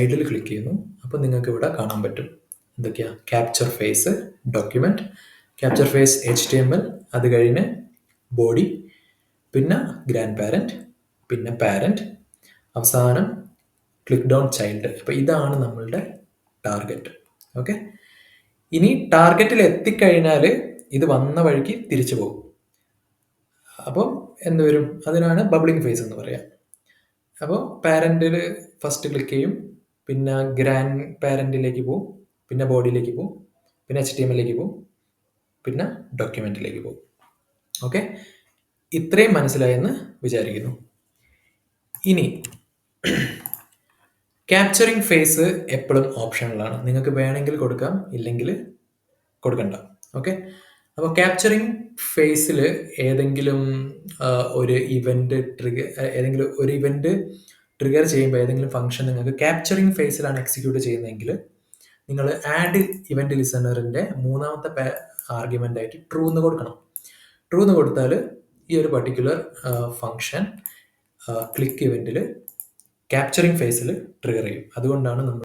സൈഡിൽ ക്ലിക്ക് ചെയ്യുന്നു. അപ്പോൾ നിങ്ങൾക്ക് ഇവിടെ കാണാൻ പറ്റും എന്തൊക്കെയാ capture phase, document, capture phase HTML, അത് കഴിഞ്ഞ് ബോഡി, പിന്നെ ഗ്രാൻഡ് പാരന്റ്, പിന്നെ പാരന്റ്, അവസാനം ക്ലിക്ക് ഡൗൺ ചൈൽഡ്. അപ്പോൾ ഇതാണ് നമ്മളുടെ ടാർഗറ്റ്. ഓക്കെ, ഇനി ടാർഗറ്റിൽ എത്തിക്കഴിഞ്ഞാൽ ഇത് വന്ന വഴിക്ക് തിരിച്ചു പോകും. അപ്പം എന്ത് വരും? അതിനാണ് ബബ്ലിംഗ് ഫേസ് എന്ന് പറയാം. അപ്പോൾ പാരന്റിൽ ഫസ്റ്റ് ക്ലിക്ക് ചെയ്യും, പിന്നെ ഗ്രാൻഡ് പാരന്റിലേക്ക് പോകും, പിന്നെ ബോഡിയിലേക്ക് പോകും, പിന്നെ HTML പോകും, പിന്നെ ഡോക്യുമെന്റിലേക്ക് പോകും. ഓക്കെ, ഇത്രയും മനസ്സിലായെന്ന് വിചാരിക്കുന്നു. ഇനി ക്യാപ്ചറിങ് ഫേസ് എപ്പോഴും ഓപ്ഷണലാണ്. നിങ്ങൾക്ക് വേണമെങ്കിൽ കൊടുക്കാം, ഇല്ലെങ്കിൽ കൊടുക്കണ്ട. ഓക്കെ, അപ്പോൾ ക്യാപ്ചറിങ് ഫേസിൽ ഏതെങ്കിലും ഒരു ഇവന്റ് ട്രിഗർ ചെയ്യുമ്പോൾ ഏതെങ്കിലും ഫംഗ്ഷൻ നിങ്ങൾക്ക് ക്യാപ്ചറിങ് ഫേസിലാണ് എക്സിക്യൂട്ട് ചെയ്യുന്നതെങ്കിൽ നിങ്ങൾ ആഡ് ഇവന്റ് ലിസണറിന്റെ മൂന്നാമത്തെ ആർഗ്യുമെന്റ് ആയിട്ട് ട്രൂ എന്ന് കൊടുക്കണം. ട്രൂ എന്ന് കൊടുത്താൽ ഈ ഒരു പർട്ടിക്കുലർ ഫംഗ്ഷൻ ക്ലിക്ക് ഇവന്റിൽ ക്യാപ്ചറിങ് ഫേസിൽ ട്രിഗർ ചെയ്യും. അതുകൊണ്ടാണ് നമ്മൾ